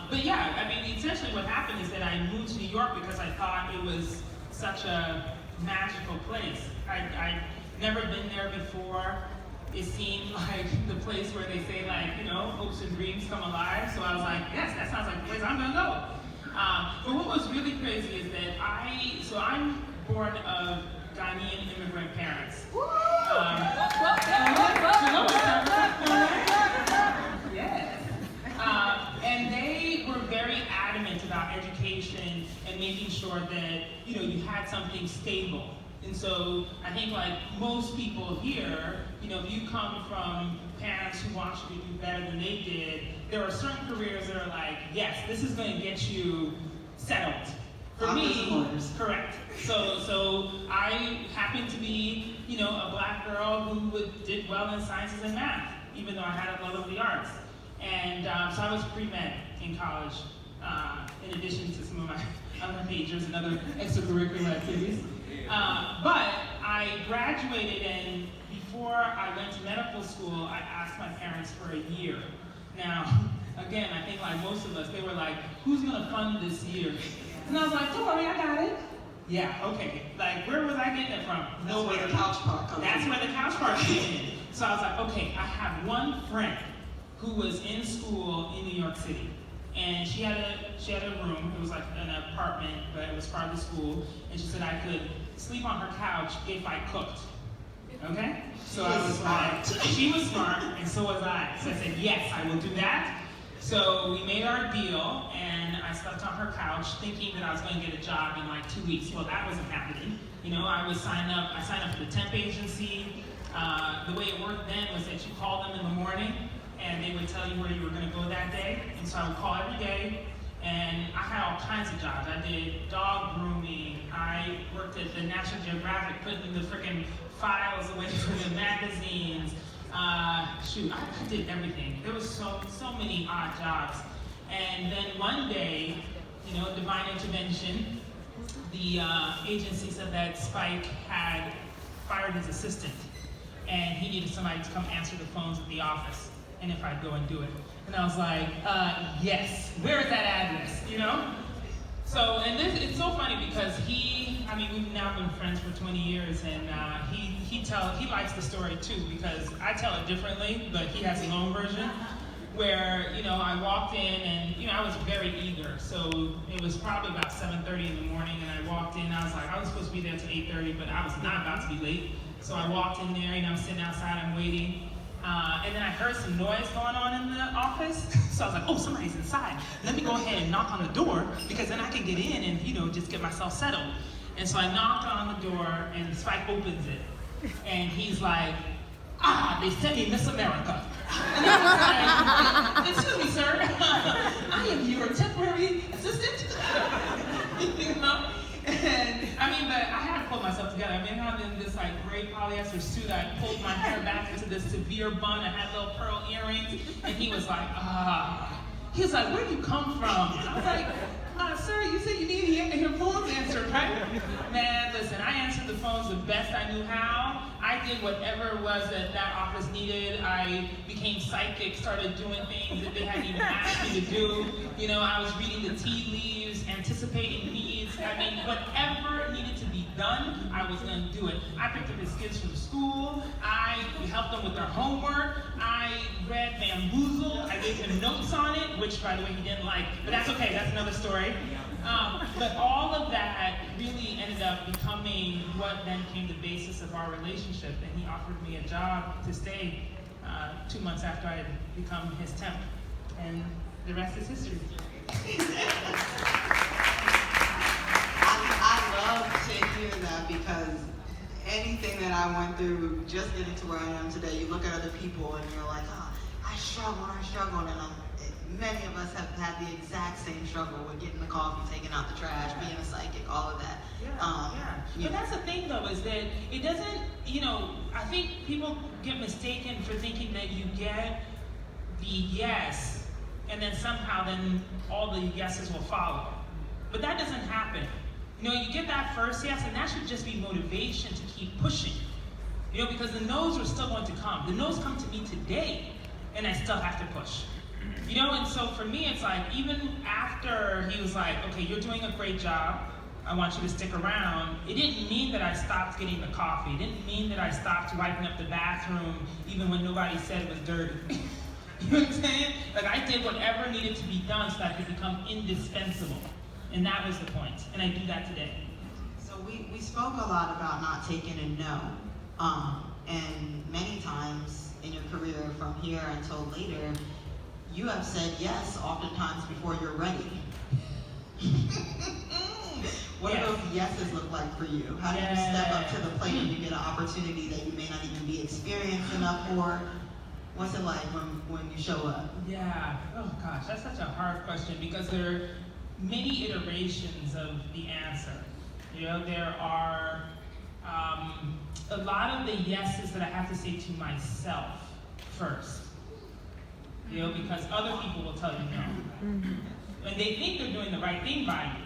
But yeah, I mean, essentially what happened is that I moved to New York because I thought it was such a magical place. I'd never been there before. It seemed like the place where they say, like, you know, hopes and dreams come alive. So I was like, yes, that sounds like the place I'm gonna go. But what was really crazy is that I'm born of Ghanaian immigrant parents. Yes. And they were very adamant about education and making sure that, you know, you had something stable. And so I think, like most people here, you know, if you come from parents who want you to do better than they did, there are certain careers that are like, yes, this is going to get you settled. For me, correct. So I happened to be, you know, a black girl who did well in sciences and math, even though I had a love of the arts. And so I was pre-med in college, in addition to some of my other majors and other extracurricular activities. But I graduated, and before I went to medical school, I asked my parents for a year. Now, again, I think like most of us, they were like, who's gonna fund this year? And I was like, don't worry, I got it. Yeah, okay. Like, where was I getting it from? That's where the couch part comes in. That's where the couch part came in. So I was like, okay, I have one friend who was in school in New York City. And she had a room, it was like an apartment, but it was part of the school. And she said I could sleep on her couch if I cooked. Okay? So I was like, she was smart, and so was I. So I said, yes, I will do that. So we made our deal, and I slept on her couch thinking that I was going to get a job in like 2 weeks. Well, that wasn't happening. You know, I signed up for the temp agency. The way it worked then was that you called them in the morning, and they would tell you where you were going to go that day. And so I would call every day, and I had all kinds of jobs. I did dog grooming. I worked at the National Geographic, putting the freaking files away from the magazines. Shoot, I did everything. There was so many odd jobs. And then one day, you know, divine intervention, the agency said that Spike had fired his assistant, and he needed somebody to come answer the phones at the office, and if I'd go and do it. And I was like, yes, where is that address, you know? So, and it's so funny because we've now been friends for 20 years, and he likes the story too, because I tell it differently, but he has his own version, where, you know, I walked in and, you know, I was very eager. So it was probably about 7:30 in the morning, and I walked in, I was like, I was supposed to be there till 8:30, but I was not about to be late. So I walked in there, and I'm sitting outside, I'm waiting. And then I heard some noise going on in the office. So I was like, oh, somebody's inside. Let me go ahead and knock on the door, because then I can get in and, you know, just get myself settled. And so I knocked on the door, and Spike opens it. And he's like, they sent me Miss America. And I was like, excuse me, sir. I am your temporary assistant. You know? And but I had to pull myself together. I had in this like gray polyester suit. I pulled my hair back into this severe bun. I had little pearl earrings. And he was like, He was like, where do you come from? I was like, sir, you said you needed your phones answered, right? Man, listen, I answered the phones the best I knew how. I did whatever it was that office needed. I became psychic, started doing things that they hadn't even asked me to do. You know, I was reading the tea leaves, anticipating needs. Whatever needed to be done, I was going to do it. I picked up his kids from school. I helped them with their homework. I read Bamboozle. I gave him notes on it, which, by the way, he didn't like. But that's okay. That's another story. But all of that really ended up becoming what then became the basis of our relationship. And he offered me a job to stay 2 months after I had become his temp. And the rest is history. I love to hear that, because anything that I went through, just getting to where I am today, you look at other people and you're like, I struggle, and many of us have had the exact same struggle with getting the coffee, taking out the trash, being a psychic, all of that. But that's the thing, though, is that it doesn't, I think people get mistaken for thinking that you get the yes, and then somehow then all the yeses will follow. But that doesn't happen. You get that first yes, and that should just be motivation to keep pushing. Because the no's are still going to come. The no's come to me today, and I still have to push. You know, and so for me, it's like, even after he was like, okay, you're doing a great job, I want you to stick around, it didn't mean that I stopped getting the coffee. It didn't mean that I stopped wiping up the bathroom even when nobody said it was dirty. You know what I'm saying? Like, I did whatever needed to be done so that I could become indispensable. And that was the point. And I do that today. So we spoke a lot about not taking a no. And many times in your career from here until later, you have said yes oftentimes before you're ready. What do those yeses look like for you? How do you step up to the plate when you get an opportunity that you may not even be experienced enough for? What's it like when you show up? Yeah, oh gosh, that's such a hard question because there are many iterations of the answer. You know, there are a lot of the yeses that I have to say to myself first. You know, because other people will tell you no. When they think they're doing the right thing by you.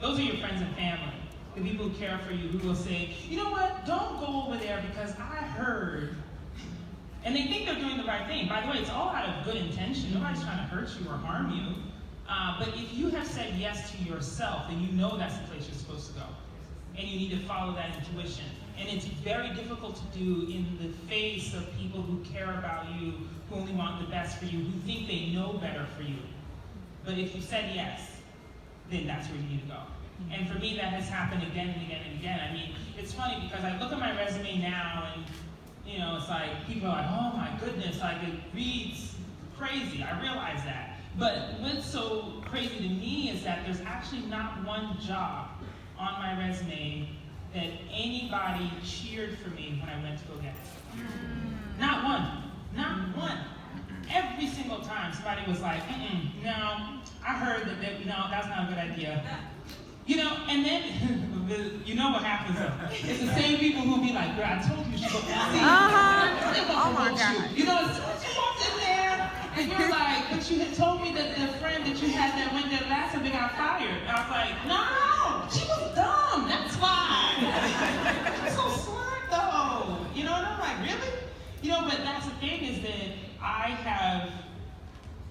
Those are your friends and family. The people who care for you, who will say, you know what, don't go over there because I heard. And they think they're doing the right thing. By the way, it's all out of good intention. Nobody's trying to hurt you or harm you. But if you have said yes to yourself, then you know that's the place you're supposed to go. And you need to follow that intuition. And it's very difficult to do in the face of people who care about you, who only want the best for you, who think they know better for you. But if you said yes, then that's where you need to go. And for me, that has happened again and again and again. I mean, it's funny because I look at my resume now and, you know, it's like, people are like, oh my goodness, like it reads crazy. I realize that. But what's so crazy to me is that there's actually not one job on my resume that anybody cheered for me when I went to go get it. Not one. Not one. Every single time somebody was like, no, I heard that, no, that's not a good idea. You know, and then, you know what happens though. It's the same people who'll be like, girl, I told you you should go Oh my God. You know, as soon as you walked in there, and you're like, but you had told me that the friend that you had that went there last time, they got fired. And I was like, no, she was dumb, that's why. She's so smart though. You know, and I'm like, really? You know, but that's the thing is that I have,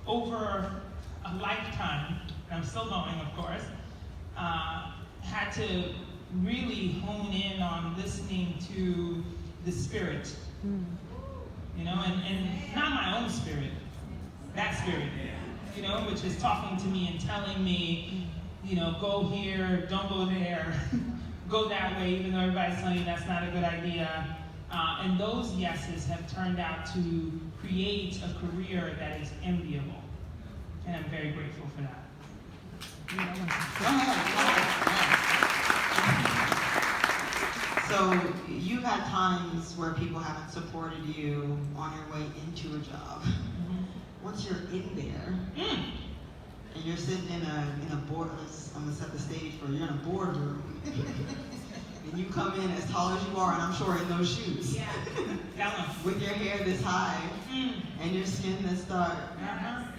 over a lifetime, and I'm still going, of course, had to really hone in on listening to the spirit, you know, and not my own spirit, that spirit, you know, which is talking to me and telling me, you know, go here, don't go there, go that way, even though everybody's telling you that's not a good idea. And those yeses have turned out to create a career that is enviable. And I'm very grateful for that. So you've had times where people haven't supported you on your way into a job. Once you're in there, and you're sitting in a board, I'm gonna set the stage for you, you're in a boardroom. And you come in as tall as you are, and I'm sure in those shoes. With your hair this high, and your skin this dark,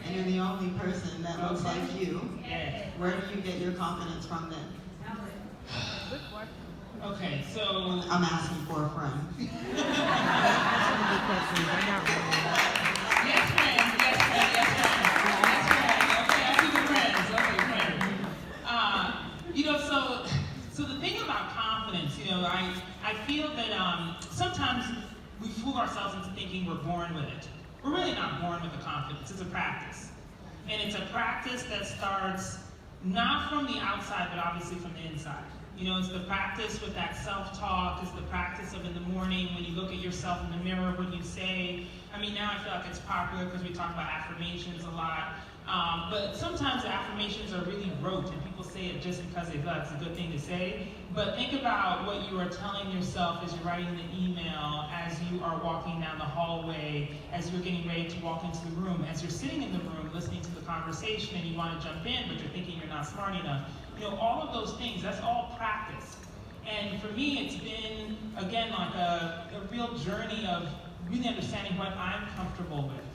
and you're the only person that looks like you. Where do you get your confidence from then? Okay, so... I'm asking for a friend. Yes, friend. Okay, I see the friends. Okay, friends. You know, so the thing about confidence, you know, I feel that sometimes we fool ourselves into thinking we're born with it. We're really not born with the confidence. It's a practice. And it's a practice that starts not from the outside, but obviously from the inside. You know, it's the practice with that self-talk. It's the practice of in the morning when you look at yourself in the mirror, what you say. I mean, now I feel like it's popular because we talk about affirmations a lot. But sometimes the affirmations are really rote and people say it just because they thought it's a good thing to say. But think about what you are telling yourself as you're writing the email, as you are walking down the hallway, as you're getting ready to walk into the room, as you're sitting in the room listening to the conversation and you want to jump in, but you're thinking you're not smart enough. You know, all of those things, that's all practice. And for me, it's been, again, like a real journey of really understanding what I'm comfortable with.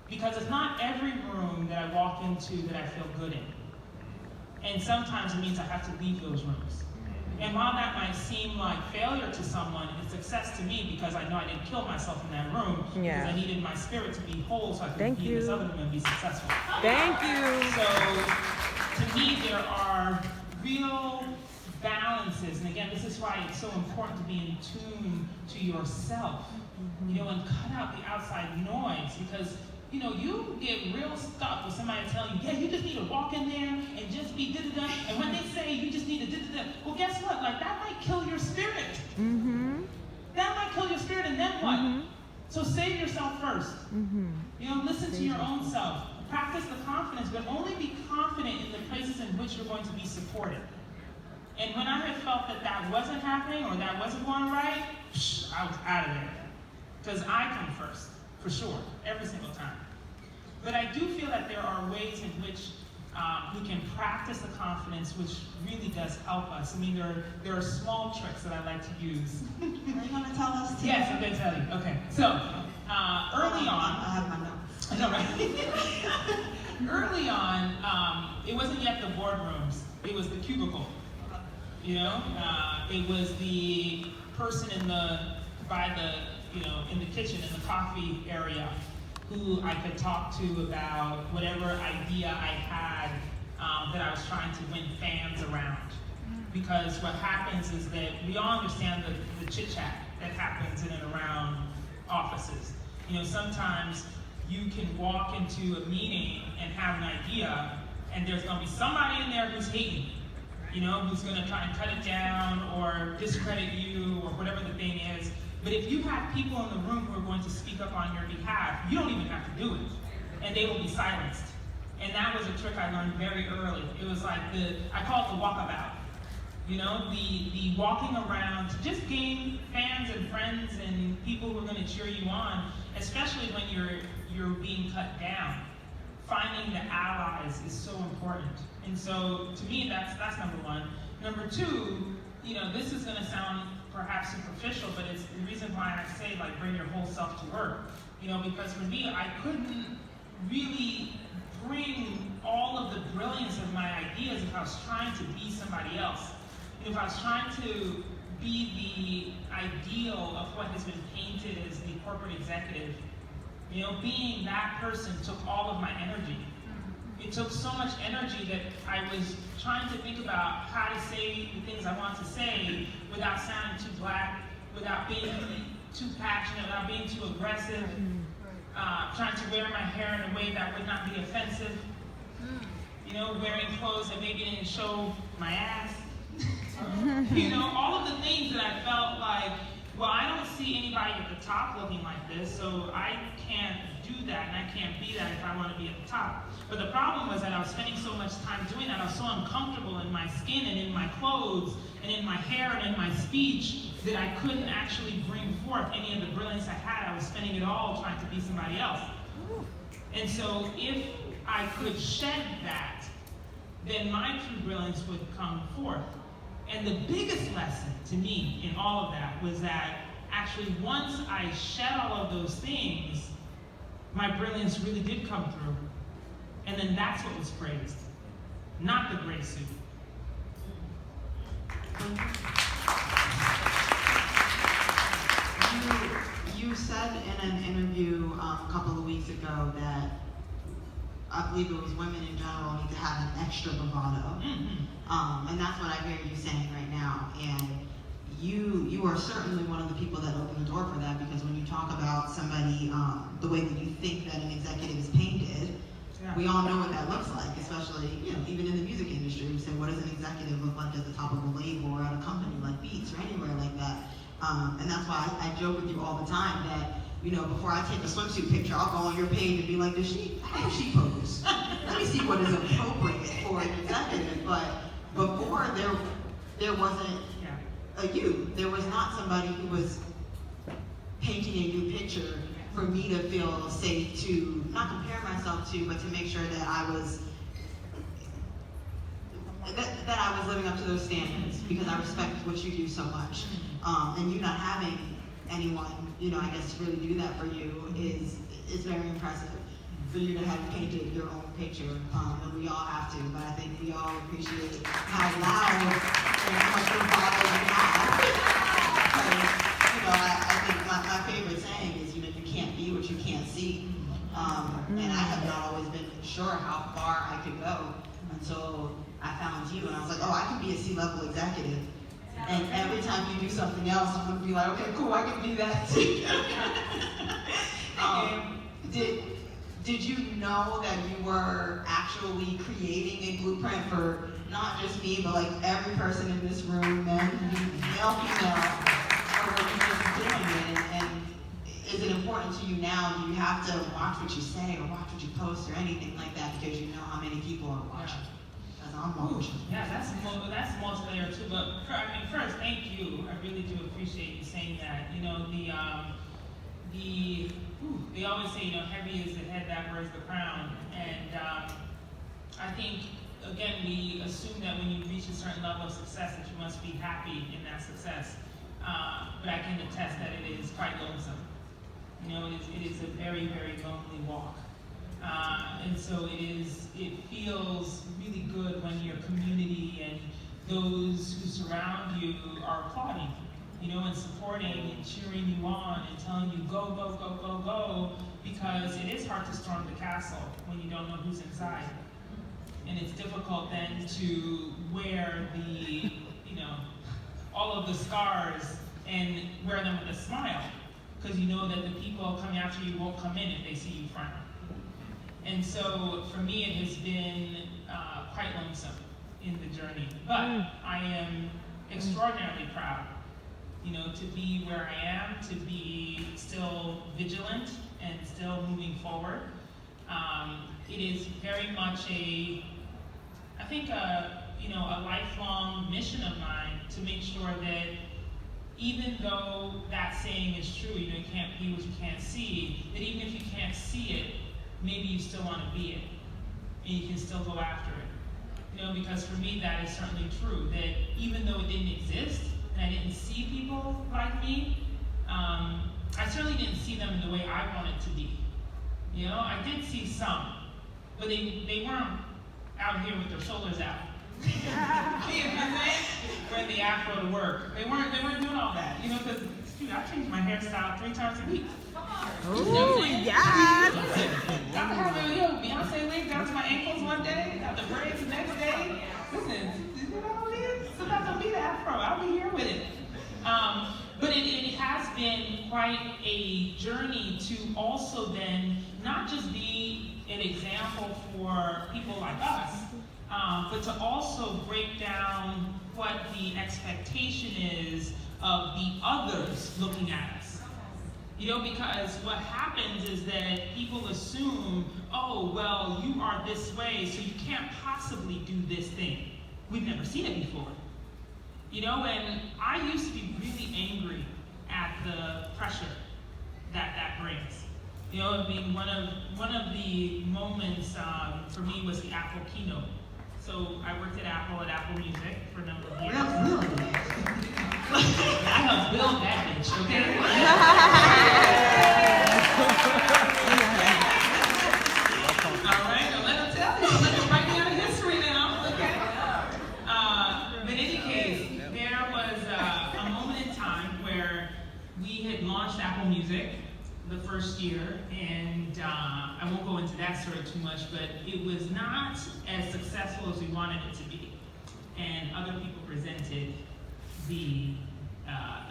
Because it's not every room that I walk into that I feel good in. And sometimes it means I have to leave those rooms. And while that might seem like failure to someone, it's success to me because I know I didn't kill myself in that room because I needed my spirit to be whole so I could be this other woman and be successful. Thank you. So to me, there are real balances, and again, this is why it's so important to be in tune to yourself, you know, and cut out the outside noise, because you know, you get real stuck with somebody telling you, yeah, you just need to walk in there and just be da-da-da. And when they say you just need to da-da-da, well, guess what? Like, that might kill your spirit. That might kill your spirit, and then what? So save yourself first. You know, listen to your own self. Practice the confidence, but only be confident in the places in which you're going to be supported. And when I had felt that that wasn't happening or that wasn't going right, I was out of there. Because I come first, for sure, every single time. But I do feel that there are ways in which we can practice the confidence, which really does help us. I mean, there are small tricks that I like to use. Are you going to tell us too? Yes, I'm going to tell you. Okay, so early on, I have my notes. I know, right? Early on, it wasn't yet the boardrooms; it was the cubicle. You know, it was the person in the kitchen, in the coffee area, who I could talk to about whatever idea I had that I was trying to win fans around. Because what happens is that we all understand the chit-chat that happens in and around offices. You know, sometimes you can walk into a meeting and have an idea, and there's going to be somebody in there who's hating, you know, who's going to try and cut it down or discredit you or whatever the thing is. But if you have people in the room who are going to speak up on your behalf, you don't even have to do it, and they will be silenced. And that was a trick I learned very early. It was like I call it the walkabout. You know, the walking around to just gain fans and friends and people who are going to cheer you on, especially when you're being cut down. Finding the allies is so important. And so to me, that's number one. Number two, you know, this is going to sound perhaps superficial, but it's the reason why I say, like, bring your whole self to work. You know, because for me, I couldn't really bring all of the brilliance of my ideas if I was trying to be somebody else. If I was trying to be the ideal of what has been painted as the corporate executive, you know, being that person took all of my energy. It took so much energy that I was trying to think about how to say the things I want to say without sounding too black, without being too passionate, without being too aggressive, trying to wear my hair in a way that would not be offensive, you know, wearing clothes that maybe didn't show my ass. You know, all of the things that I felt like, well, I don't see anybody at the top looking like this, so I can't do that, and I can't be that if I want to be at the top. But the problem was that I was spending so much time doing that, I was so uncomfortable in my skin and in my clothes and in my hair and in my speech that I couldn't actually bring forth any of the brilliance I had. I was spending it all trying to be somebody else. And so if I could shed that, then my true brilliance would come forth. And the biggest lesson to me in all of that was that actually once I shed all of those things, my brilliance really did come through. And then that's what was praised, not the gray suit. You said in an interview a couple of weeks ago that I believe it was women in general need to have an extra bravado. And that's what I hear you saying right now. And you are certainly one of the people that opened the door for that, because when you talk about somebody, the way that you think that an executive is painted, we all know what that looks like, especially, you know, even in the music industry. You say, what does an executive look like at the top of a label or at a company like Beats or anywhere like that? And that's why I joke with you all the time that, you know, before I take a swimsuit picture, I'll go on your page and be like, how does she pose? Let me see what is appropriate for an executive. But before, there wasn't there was not somebody who was painting a new picture for me to feel safe to not compare myself to, but to make sure that I was living up to those standards, because I respect what you do so much. And you not having anyone, you know, I guess really do that for you is very impressive. For you to have painted your own picture, and we all have to, but I think we all appreciate how loud how much bravado you have. Because, I think my favorite saying is, you can't be what you can't see. And I have not always been sure how far I could go until I found you, and I was like, oh, I can be a C-level executive. And every time you do something else, I'm going to be like, okay, cool, I can be that too. Did you know that you were actually creating a blueprint for not just me, but like every person in this room, men, male, female, for what you're just doing? And is it important to you now? Do you have to watch what you say or watch what you post or anything like that because you know how many people are watching? Because I'm watching. Yeah, that's multi-layer too. But first, thank you. I really do appreciate you saying that. They always say, heavy is the head that wears the crown. And I think, again, we assume that when you reach a certain level of success that you must be happy in that success. But I can attest that it is quite lonesome. It is a very, very lonely walk. And so it feels really good when your community and those who surround you are applauding, and supporting and cheering you on and telling you go, go, go, go, go, because it is hard to storm the castle when you don't know who's inside. And it's difficult then to wear the, all of the scars and wear them with a smile, because you know that the people coming after you won't come in if they see you frown. And so for me, it has been quite lonesome in the journey. But I am extraordinarily proud, to be where I am, to be still vigilant and still moving forward. It is very much a lifelong mission of mine to make sure that even though that saying is true, you can't be what you can't see, that even if you can't see it, maybe you still want to be it, and you can still go after it. Because for me, that is certainly true, that even though it didn't exist, and I didn't see people like me, I certainly didn't see them in the way I wanted to be. I did see some, but they weren't out here with their shoulders out. You know what I'm saying? Wearing the afro to work. They weren't doing all that, because I changed my hairstyle 3 times a week. Ooh, yes. Got to have Beyonce wig down to my ankles one day, got the braids the next day. Listen, you know what it is? Sometimes I'll be the afro. I'll be here with it. But it has been quite a journey to also then not just be an example for people like us, but to also break down what the expectation is of the others looking at us. Because what happens is that people assume, oh, well, you are this way, so you can't possibly do this thing. We've never seen it before. And I used to be really angry at the pressure that brings. One of the moments for me was the Apple keynote. So I worked at Apple Music for a number of years. Really? I helped build that bitch, okay? All right, now let them tell you. Let them write down history now, okay? But in any case, there was a moment in time where we had launched Apple Music the first year, and I won't go into that story too much, but it was not as successful as we wanted it to be. And other people presented the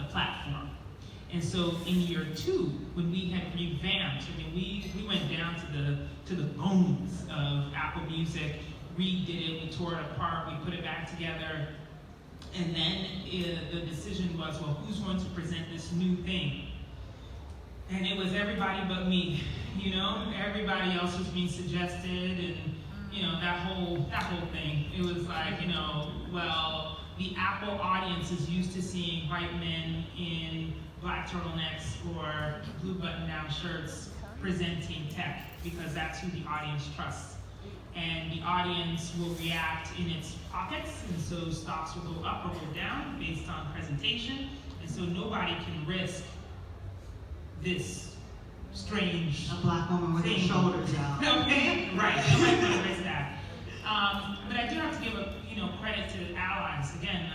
platform. And so in year 2, when we had revamped, we went down to the bones of Apple Music, redid it, we tore it apart, we put it back together, and then the decision was, well, who's going to present this new thing? And it was everybody but me, everybody else was being suggested, and that whole thing. It was like, well, the Apple audience is used to seeing white men in black turtlenecks or blue button-down shirts presenting tech, because that's who the audience trusts. And the audience will react in its pockets, and so stocks will go up or go down based on presentation, and so nobody can risk this strange A black woman with her shoulders out. Okay, right. Nobody can risk that. But I do have to give credit to allies. Again,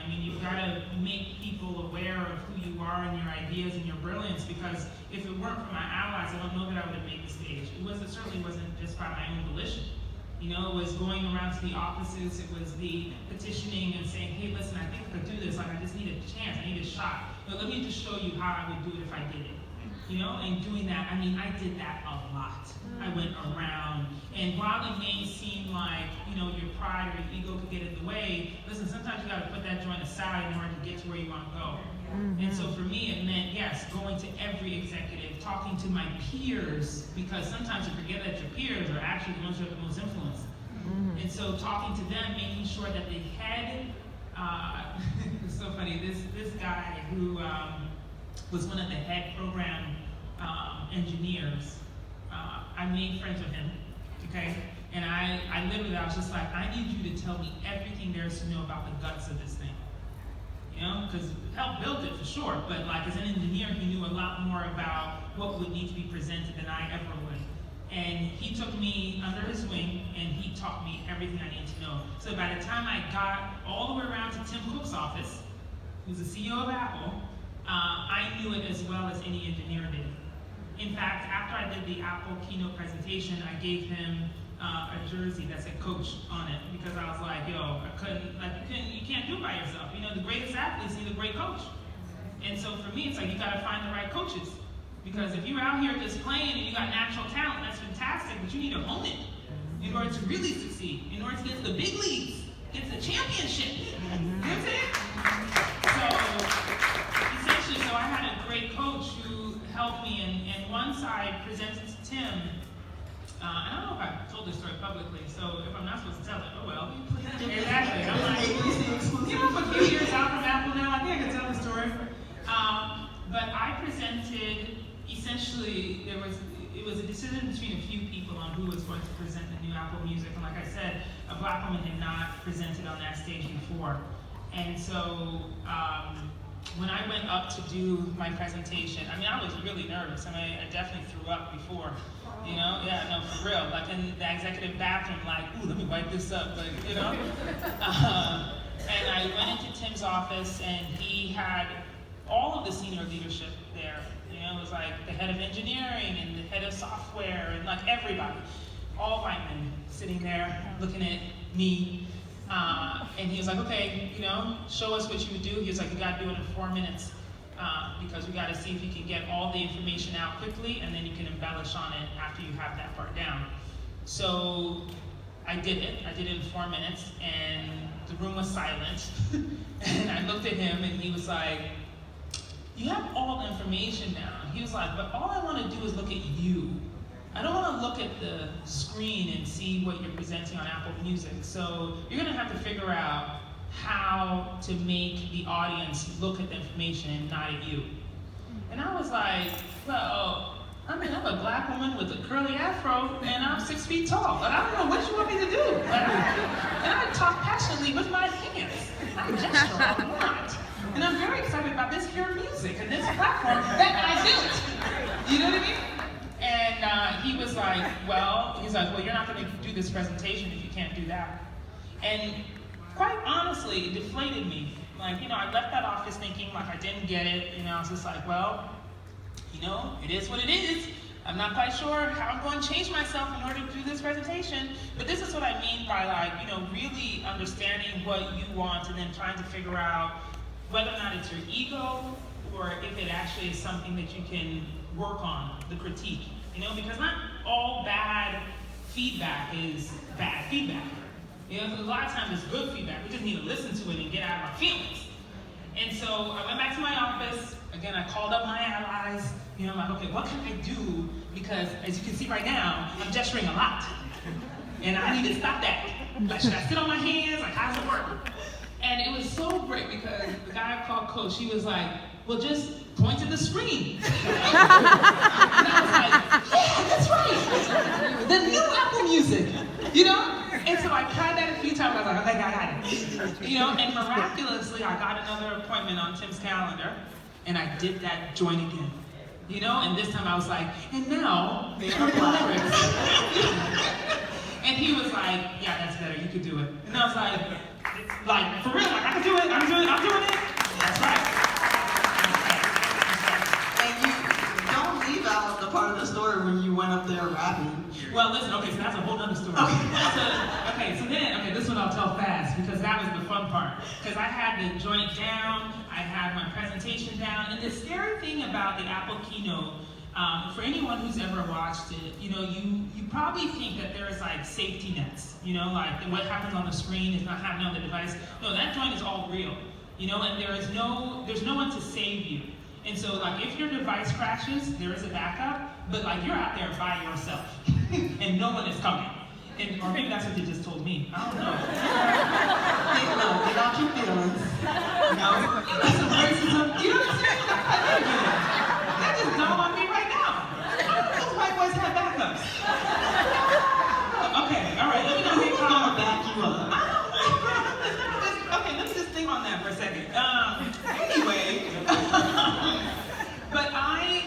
because if it weren't for my allies, I don't know that I would have made the stage. It certainly wasn't just by my own volition. You know, it was going around to the offices, it was the petitioning and saying, hey, listen, I think I could do this, like I just need a chance, I need a shot. But let me just show you how I would do it if I did it. You know, and doing that, I mean, I did that a lot. I went around, and while it may seem like, you know, your pride or your ego could get in the way, listen, sometimes you gotta put that joint aside in order to get to where you wanna go. And so for me, it meant, yes, going to every executive, talking to my peers, because sometimes you forget that your peers are actually the ones who have the most influence. And so talking to them, making sure that the head, it's so funny, this guy who was one of the head program engineers, I made friends with him, okay? And I literally, I was just like, I need you to tell me everything there is to know about the guts of this thing. You know, because helped build it for sure, but like as an engineer, he knew a lot more about what would need to be presented than I ever would. And he took me under his wing, and he taught me everything I needed to know. So by the time I got all the way around to Tim Cook's office, who's the CEO of Apple, I knew it as well as any engineer did. In fact, after I did the Apple keynote presentation, I gave him a jersey that said coach on it, because I was like, yo, I couldn't, like, you can't do it by yourself. You know, the greatest athletes need a great coach. And so for me, it's like, you gotta find the right coaches. Because if you're out here just playing and you got natural talent, that's fantastic, but you need to hone it in order to really succeed, in order to get to the big leagues, get to the championship. You know what I'm saying? So, essentially, I had a great coach who helped me, and once I presented to Tim, and I don't know if I told this story publicly, so if I'm not supposed to tell it, oh well. Exactly. I'm like, you know, I'm a few years out from Apple now, I think I can tell the story. But I presented, essentially, it was a decision between a few people on who was going to present the new Apple Music. And like I said, a black woman had not presented on that stage before. And so, when I went up to do my presentation, I mean, I was really nervous. I mean, I definitely threw up before. You know, yeah, no, for real. Like in the executive bathroom, like, ooh, let me wipe this up, like, you know. And I went into Tim's office, and he had all of the senior leadership there. You know, it was like the head of engineering and the head of software, and like everybody, all white men sitting there looking at me. And he was like, okay, you know, show us what you would do. He was like, you gotta do it in 4 minutes. Because we got to see if you can get all the information out quickly, and then you can embellish on it after you have that part down. So I did it. I did it in 4 minutes, and the room was silent. And I looked at him, and he was like, you have all the information down. He was like, but all I want to do is look at you. I don't want to look at the screen and see what you're presenting on Apple Music. So you're going to have to figure out how to make the audience look at the information and not at you. And I was like, well, I mean, I'm a black woman with a curly afro, and I'm 6 feet tall. Like, I don't know what you want me to do. Like, and I talk passionately with my hands. I gesture all I want. And I'm very excited about this here music and this platform that I built. You know what I mean? And he was like, well, you're not going to do this presentation if you can't do that. And quite honestly, it deflated me. Like, you know, I left that office thinking like I didn't get it. You know, I was just like, well, you know, it is what it is. I'm not quite sure how I'm going to change myself in order to do this presentation. But this is what I mean by, like, you know, really understanding what you want and then trying to figure out whether or not it's your ego or if it actually is something that you can work on, the critique. You know, because not all bad feedback is bad feedback. You know, a lot of times it's good feedback. We just need to listen to it and get out of our feelings. And so I went back to my office. Again, I called up my allies. You know, I'm like, okay, what can I do? Because as you can see right now, I'm gesturing a lot. And I need to stop that. Like, should I sit on my hands? Like, how does it work? And it was so great because the guy I called Coach, he was like, well, just point to the screen. And I was like, yeah, that's right. The new Apple Music, you know? And so I tried that a few times. I was like, okay, I got it. You know, and miraculously, I got another appointment on Tim's calendar, and I did that joint again. You know, and this time I was like, and now, they are lyrics. And he was like, yeah, that's better, you could do it. And I was like, for real, like, I can do it, I'm doing it. That's right. And rapping. Well, listen, okay, so that's a whole other story. So this one I'll tell fast because that was the fun part. Because I had the joint down, I had my presentation down, and the scary thing about the Apple keynote, for anyone who's ever watched it, you know, you probably think that there's like safety nets, you know, like what happens on the screen is not happening on the device. No, that joint is all real, you know, and there's no one to save you. And so, like, if your device crashes, there is a backup, but like you're out there by yourself, and no one is coming. And, or maybe that's what you just told me. I don't know. Get out your feelings. No, that's some racism. You know what I'm saying? That just dawned on me right now. Those white boys have backups. Okay, all right. Let me not get caught on back you up. Okay, let me just think on that for a second. Anyway, but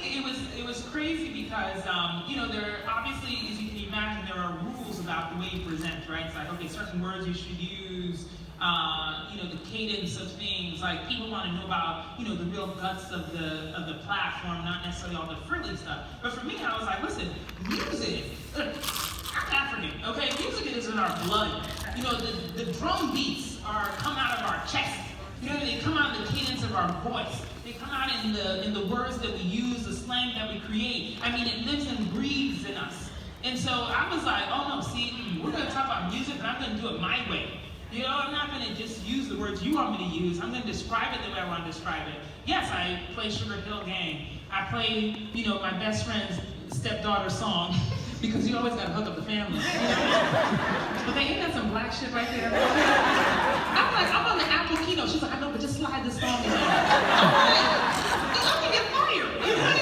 it was crazy because you know, there obviously, as you can imagine, there are rules about the way you present, right? It's like, okay, certain words you should use, you know, the cadence of things. Like people want to know about, you know, the real guts of the platform, not necessarily all the frilly stuff. But for me, I was like, listen, music. I'm African, okay? Music is in our blood. You know, the drum beats come out of our chest. You know, they come out in the cadence of our voice. They come out in the words that we use, the slang that we create. I mean, it lives and breathes in us. And so I was like, oh no, see, we're going to talk about music, but I'm going to do it my way. You know, I'm not going to just use the words you want me to use. I'm going to describe it the way I want to describe it. Yes, I play Sugar Hill Gang. I play, you know, my best friend's stepdaughter song. Because you always gotta hook up the family. You know? But ain't that some black shit right there? I'm like, I'm on the Apple keynote. She's like, I know, but just slide this song in there. I'm gonna get fired. You know?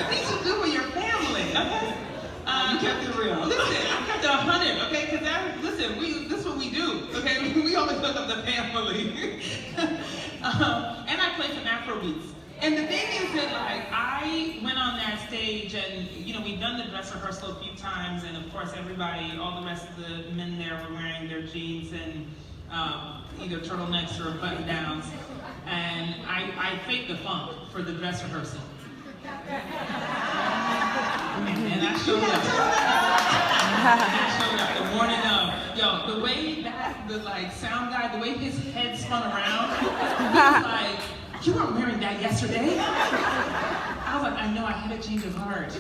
Things you do with your family, okay? You kept it real. Listen, I kept it 100, okay? Because this is what we do, okay? We always hook up the family. And I play some Afro beats. And the thing is that, like, I went on that stage and, you know, we'd done the dress rehearsal a few times, and of course everybody, all the rest of the men there were wearing their jeans and either turtlenecks or button downs. And I faked the funk for the dress rehearsal. And I showed up. The morning of, the way the like sound guy, the way his head spun around, he was like, you weren't wearing that yesterday. I was like, I know, I had a change of heart.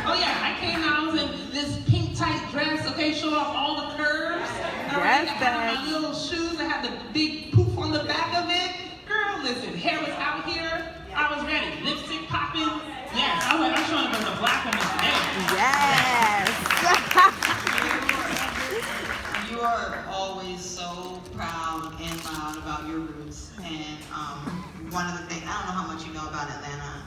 Oh yeah, I came out in this pink tight dress, okay, showed off all the curves. All right, I had my little shoes, I had the big poof on the back of it. Girl, listen, hair was out here. I was ready. Lipstick popping. Yes, I was like, I'm showing up as a black woman today. Yes. You are always so proud and loud about your roots, and one of the things, I don't know how much you know about Atlanta,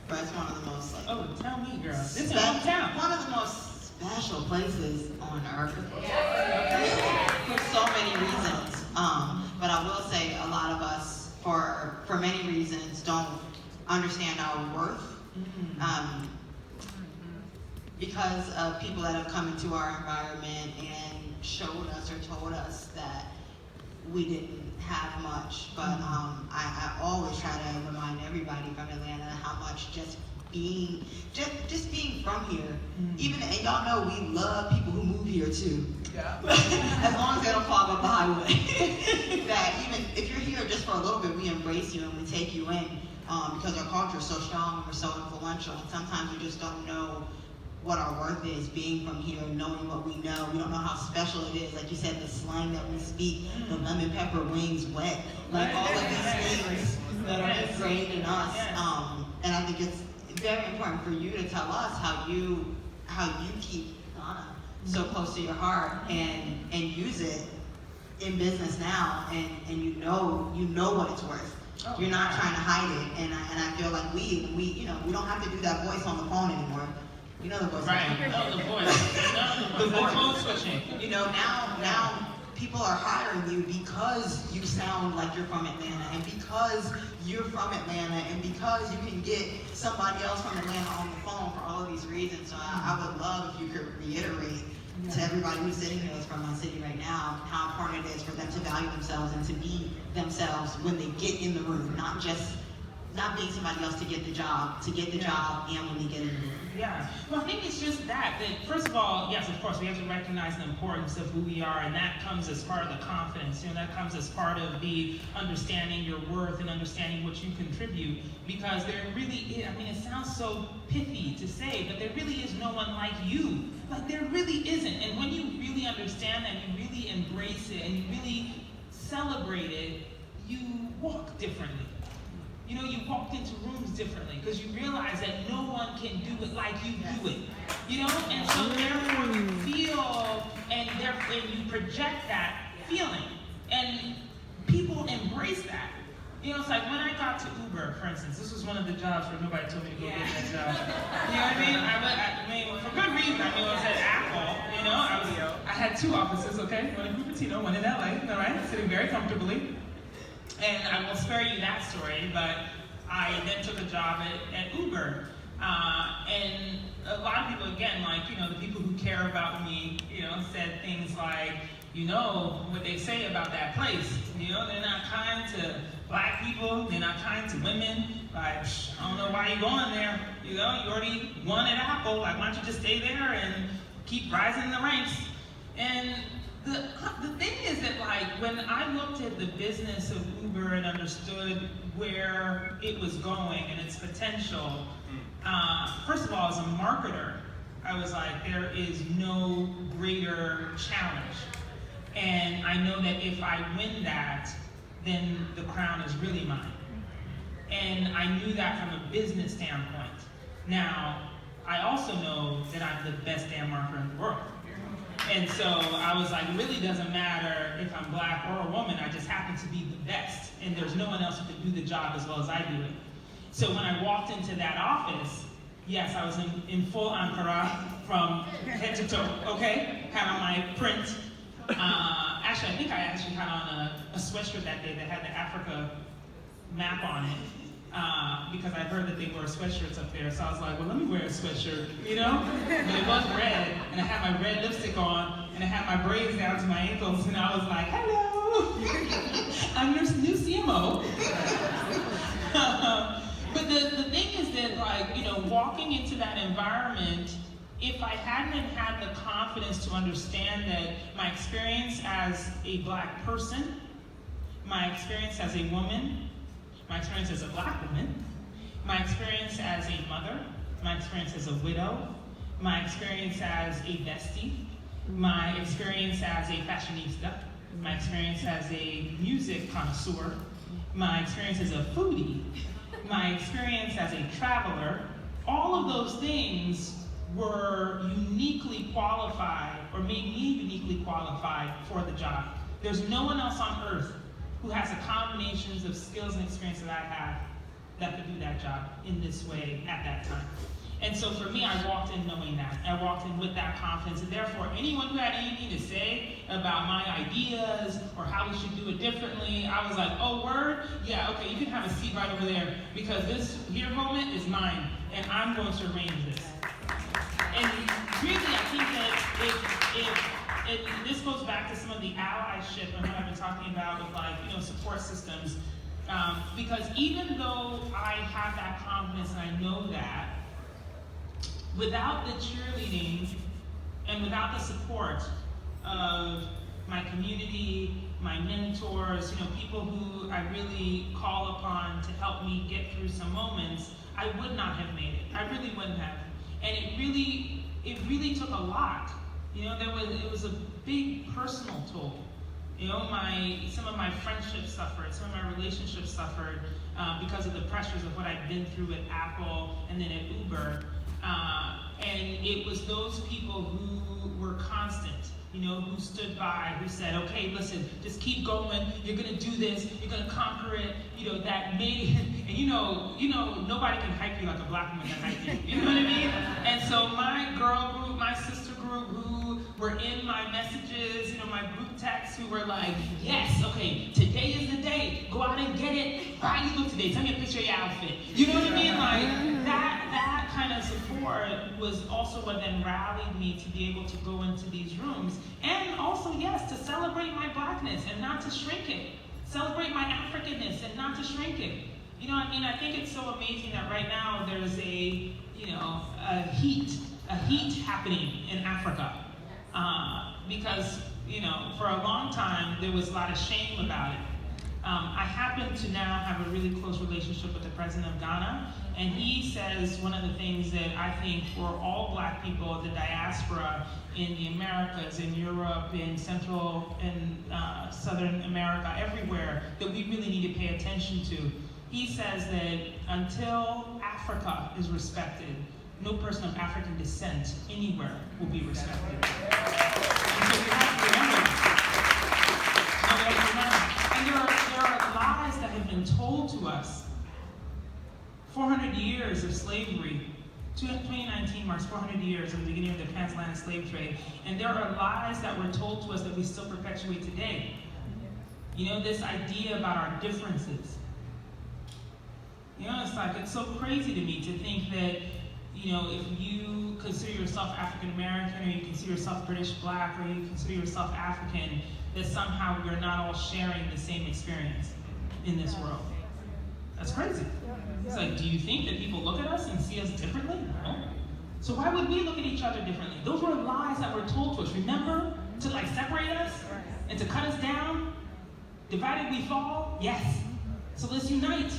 but it's one of the most, like, oh, tell me, girl. This is hometown. one of the most special places on earth for so many reasons. But I will say a lot of us, for many reasons, don't understand our worth. Because of people that have come into our environment and showed us or told us that we didn't have much. But I always try to remind everybody from Atlanta how much just being from here, even, and y'all know we love people who move here too. Yeah. As long as they don't clog up the highway. That even if you're here just for a little bit, we embrace you and we take you in because our culture is so strong and we're so influential. And sometimes we just don't know what our worth is being from here, knowing what we know. We don't know how special it is. Like you said, the slang that we speak, the lemon pepper wings wet, like all of these things that are ingrained in us. And I think it's very important for you to tell us how you keep Ghana so close to your heart and use it in business now, and you know what it's worth. You're not trying to hide it, and I feel like we don't have to do that voice on the phone anymore. You know the voice. Right. Oh, the voice. The phone switching. You know, now people are hiring you because you sound like you're from Atlanta, and because you're from Atlanta, and because you can get somebody else from Atlanta on the phone for all of these reasons. So I would love if you could reiterate to everybody who's sitting here that's from my city right now how important it is for them to value themselves and to be themselves when they get in the room, not being somebody else to get the job, and when they get in the room. Yeah. Well, I think it's just that first of all, yes, of course, we have to recognize the importance of who we are, and that comes as part of the confidence. That comes as part of the understanding your worth and understanding what you contribute, because there really is, it sounds so pithy to say, but there really is no one like you. Like, there really isn't. And when you really understand that, you really embrace it, and you really celebrate it, you walk differently. You walked into rooms differently because you realize that no one can do it like you do it. And so therefore you feel and you project that feeling. And people embrace that. It's like when I got to Uber, for instance, this was one of the jobs where nobody told me to go get that job. You know what I mean? For good reason. I was at Apple, I had 2 offices, okay? One in Cupertino, one in LA, all right? Sitting very comfortably. And I will spare you that story, but I then took a job at Uber. And a lot of people, again, the people who care about me, said things like, what they say about that place. They're not kind to black people, they're not kind to women. Like, I don't know why you're going there. You already won at Apple. Like, why don't you just stay there and keep rising in the ranks? And the thing is that, when I looked at the business of Uber and understood where it was going and its potential, first of all, as a marketer, I was like, there is no greater challenge. And I know that if I win that, then the crown is really mine. And I knew that from a business standpoint. Now, I also know that I'm the best damn marketer in the world. And so I was like, it really doesn't matter if I'm black or a woman, I just happen to be the best. And there's no one else who can do the job as well as I do it. So when I walked into that office, yes, I was in full Ankara from head to toe, okay? Had on my print. Actually, I think I actually had on a sweatshirt that day that had the Africa map on it. Because I heard that they wore sweatshirts up there, so I was like, well, let me wear a sweatshirt, But it was red, and I had my red lipstick on, and I had my braids down to my ankles, and I was like, hello, I'm your new CMO. But the thing is that, walking into that environment, if I hadn't had the confidence to understand that my experience as a black person, my experience as a woman, my experience as a black woman, my experience as a mother, my experience as a widow, my experience as a bestie, my experience as a fashionista, my experience as a music connoisseur, my experience as a foodie, my experience as a traveler, all of those things were uniquely qualified, or made me uniquely qualified for the job. There's no one else on earth who has the combinations of skills and experience that I have that could do that job in this way at that time. And so for me, I walked in knowing that. I walked in with that confidence, and therefore anyone who had anything to say about my ideas or how we should do it differently, I was like, oh, word? Yeah, okay, you can have a seat right over there, because this here moment is mine, and I'm going to arrange this. And really, I think that this goes back to some of the allyship and what I've been talking about with support systems. Because even though I have that confidence and I know that, without the cheerleading and without the support of my community, my mentors, people who I really call upon to help me get through some moments, I would not have made it. I really wouldn't have. And it really took a lot. It was a big personal toll. Some of my friendships suffered, some of my relationships suffered because of the pressures of what I'd been through at Apple and then at Uber. And it was those people who were constant, who stood by, who said, okay, listen, just keep going, you're gonna do this, you're gonna conquer it, that made it, and nobody can hype you like a black woman can hype you, you know what I mean? And so my girl group, my sister group, who were in my messages, my group texts, who were like, yes, okay, today is the day, go out and get it, how you look today, tell me a picture of your outfit, you know what I mean? Like, that kind of support was also what then rallied me to be able to go into these rooms, and also, yes, to celebrate my blackness and not to shrink it, celebrate my Africanness and not to shrink it. I think it's so amazing that right now there's a a heat happening in Africa. Because, for a long time, there was a lot of shame about it. I happen to now have a really close relationship with the president of Ghana, and he says one of the things that I think for all black people, the diaspora in the Americas, in Europe, in Central and Southern America, everywhere, that we really need to pay attention to. He says that until Africa is respected, no person of African descent anywhere will be respected. And so we have to remember that. And there are lies that have been told to us. 400 years of slavery. 2019 marks 400 years of the beginning of the transatlantic slave trade. And there are lies that were told to us that we still perpetuate today. This idea about our differences. It's so crazy to me to think that, if you consider yourself African American, or you consider yourself British Black, or you consider yourself African, that somehow we're not all sharing the same experience in this world. That's crazy. It's like, do you think that people look at us and see us differently? No. So why would we look at each other differently? Those were lies that were told to us. Remember? To separate us and to cut us down? Divided we fall? Yes. So let's unite.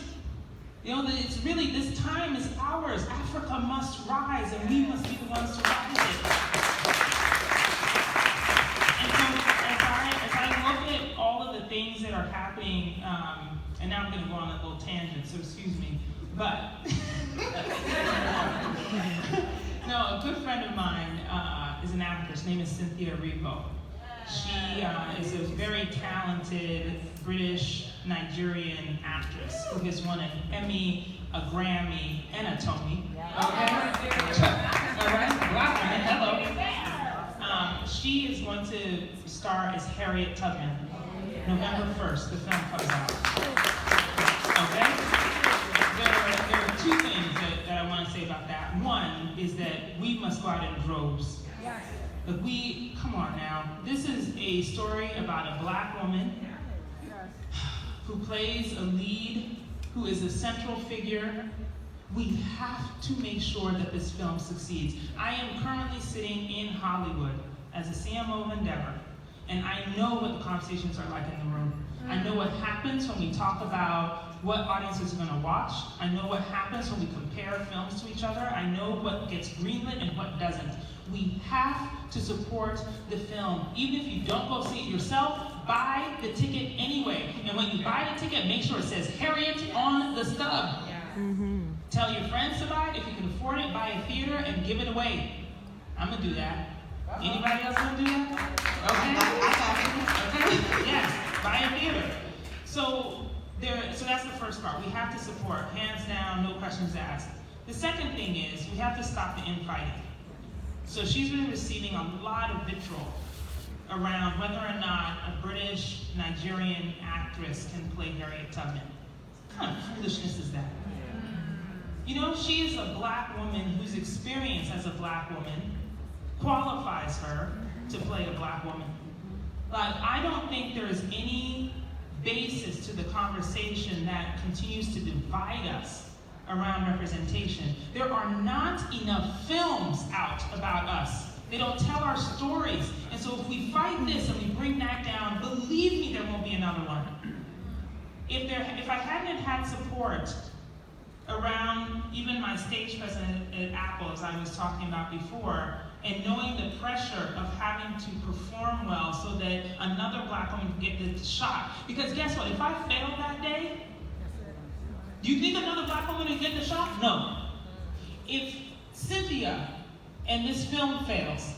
It's really, this time is ours. Africa must rise, and we must be the ones to rise it. And so as I look at all of the things that are happening, and now I'm going to go on a little tangent, so excuse me, but no, a good friend of mine is an actress. Her name is Cynthia Erivo. She is a very talented British Nigerian actress who has won an Emmy, a Grammy, and a Tony. Okay? All right? Wow, hello. She is going to star as Harriet Tubman. November 1st, the film comes out. Okay? There are two things that I want to say about that. One is that we must go out in droves. Come on now. This is a story about a black woman who plays a lead, who is a central figure. We have to make sure that this film succeeds. I am currently sitting in Hollywood as a CMO of Endeavor, and I know what the conversations are like in the room. I know what happens when we talk about what audiences are going to watch. I know what happens when we compare films to each other. I know what gets greenlit and what doesn't. We have to support the film. Even if you don't go see it yourself, buy the ticket anyway. And when you buy the ticket, make sure it says Harriet on the stub. Tell your friends to buy it. If you can afford it, buy a theater and give it away. I'm going to do that. Anybody else going to do that? Okay? Yes, buy a theater. So that's the first part. We have to support, hands down, no questions asked. The second thing is we have to stop the infighting. So she's been receiving a lot of vitriol around whether or not a British Nigerian actress can play Harriet Tubman. What kind of foolishness is that? She is a black woman whose experience as a black woman qualifies her to play a black woman. I don't think there is any basis to the conversation that continues to divide us around representation. There are not enough films out about us. They don't tell our stories. And so if we fight this and we bring that down, believe me, there won't be another one. If I hadn't had support around even my stage president at Apple, as I was talking about before, and knowing the pressure of having to perform well so that another black woman can get the shot. Because guess what, if I failed that day, do you think another black woman would get the shot? No. If Cynthia and this film fails,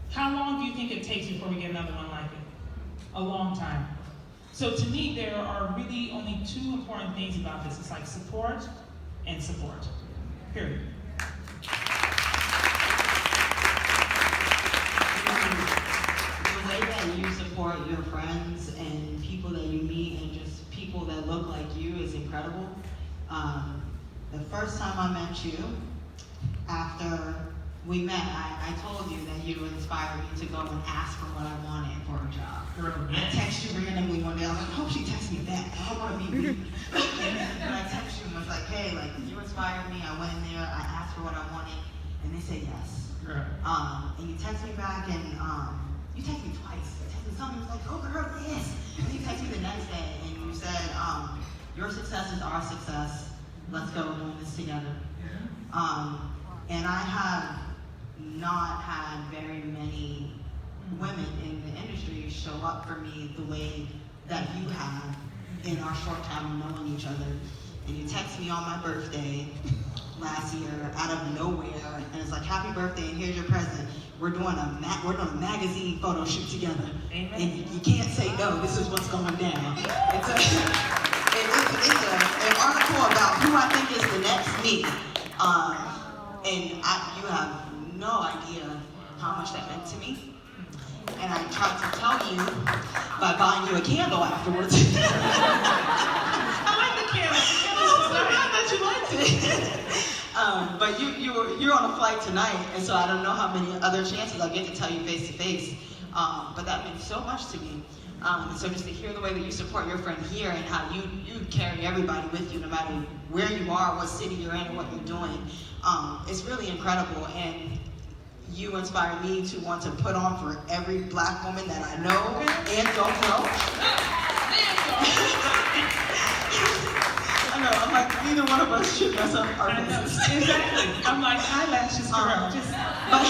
how long do you think it takes before we get another one like it? A long time. So to me, there are really only two important things about this. It's like support and support. Period. The way that you support your friends and people that you meet and just people that look like you is incredible. The first time I met you, after we met, I told you that you inspired me to go and ask for what I wanted for a job. I texted you randomly one day. I was like, I hope she texts me back. I don't want to be rude. And I texted you and was like, hey, you inspired me. I went in there. I asked asked for what I wanted, and they say yes. Right. And you text me back, and you text me twice. You text me something, you was like, oh girl, yes. And you text me the next day, and you said, your success is our success. Let's go doing this together. And I have not had very many women in the industry show up for me the way that you have in our short time of knowing each other. And you text me on my birthday last year out of nowhere, and it's like, happy birthday, and here's your present. We're doing a magazine photo shoot together. Amen. And you can't say no, this is what's going down. It's an article about who I think is the next me. And you have no idea how much that meant to me. And I tried to tell you by buying you a candle afterwards. I like the candle. Oh, so glad that you liked it. But you're on a flight tonight, and so I don't know how many other chances I'll get to tell you face to face. But that means so much to me. So just to hear the way that you support your friend here and how you carry everybody with you, no matter where you are, what city you're in, or what you're doing, it's really incredible. And you inspire me to want to put on for every black woman that I know and don't know. I know, I'm like, neither one of us should mess up our business. Exactly. I'm like, eyelashes, girl. But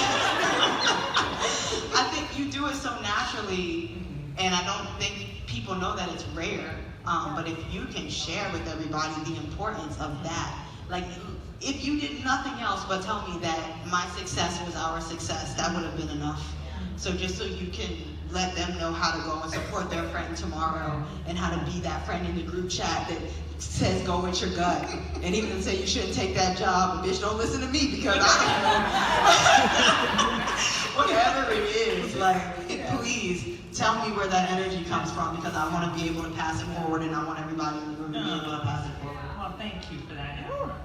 I think you do it so naturally, and I don't think people know that it's rare. But if you can share with everybody the importance of that, like, if you did nothing else but tell me that my success was our success, that would have been enough. So just so you can let them know how to go and support their friend tomorrow, and how to be that friend in the group chat that says go with your gut, and even say you shouldn't take that job, and bitch, don't listen to me because whatever it is, like, please tell me where that energy comes from, because I want to be able to pass it forward, and I want everybody in the room to be able to pass it forward. Well, thank you for that.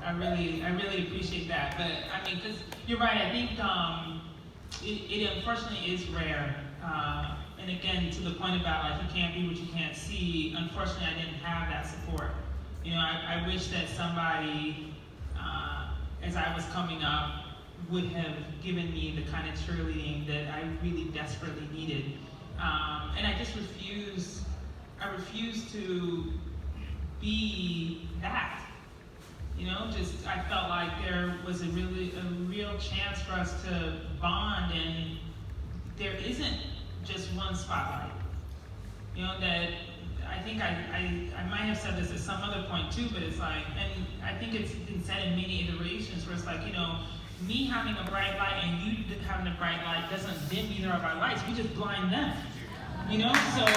I really appreciate that. But I mean, because you're right. I think it unfortunately is rare. And again, to the point about like you can't be what you can't see. Unfortunately, I didn't have that support. You know, I wish that somebody, as I was coming up, would have given me the kind of cheerleading that I really desperately needed. And I just refused. I refused to be that. You know, just I felt like there was a real chance for us to bond, and there isn't just one spotlight. You know, that I think I might have said this at some other point too, but it's like, and I think it's been said in many iterations where it's like, you know, me having a bright light and you having a bright light doesn't dim either of our lights, we just blind them. You know, so to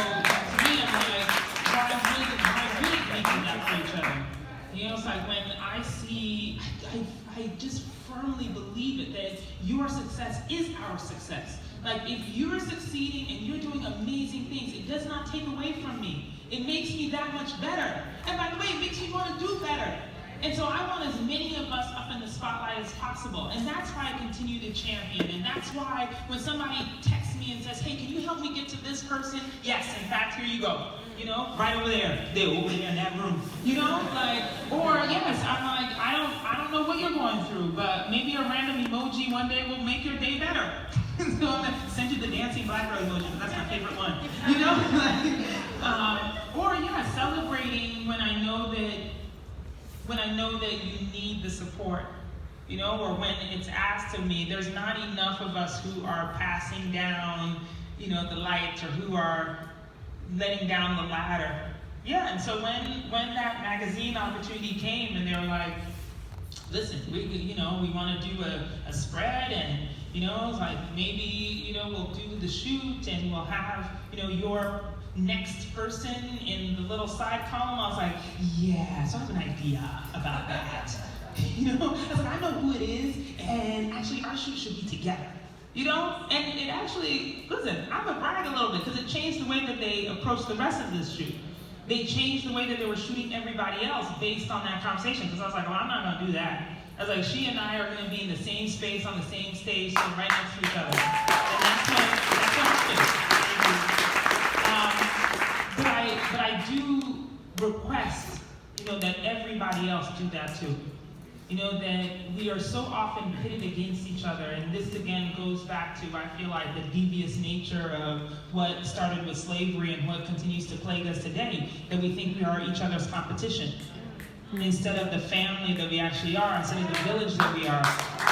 me, I'm like, why really making that for each other? You know, it's like when I see, I just firmly believe it, that your success is our success. Like, if you're succeeding and you're doing amazing things, it does not take away from me. It makes me that much better. And by the way, it makes me want to do better. And so I want as many of us up in the spotlight as possible. And that's why I continue to champion. And that's why when somebody texts me and says, hey, can you help me get to this person? Yes, in fact, here you go. You know, right over there. They're over there in that room. You know, like, or yes, I'm like, I don't know what you're going through, but maybe a random emoji one day will make your day better. So I'm gonna send you the dancing black girl emoji, because that's my favorite one. You know, or yeah, celebrating when I know that you need the support. You know, or when it's asked of me, there's not enough of us who are passing down, you know, the light, or who are letting down the ladder. Yeah, and so when that magazine opportunity came and they were like, listen, we want to do a spread, and you know, it's like maybe, you know, we'll do the shoot and we'll have, you know, your next person in the little side column. I was like, yeah, so I have an idea about that. You know, I was like, I know who it is, and actually our shoot should be together. You know, and it actually, listen, I'm gonna brag a little bit, because it changed the way that they approached the rest of this shoot. They changed the way that they were shooting everybody else based on that conversation, because I was like, well, I'm not gonna do that. I was like, she and I are gonna be in the same space, on the same stage, so right next to each other. And that's what happened. But I do request, you know, that everybody else do that too. You know, that we are so often pitted against each other, and this again goes back to, I feel like, the devious nature of what started with slavery and what continues to plague us today, that we think we are each other's competition instead of the family that we actually are, instead of the village that we are.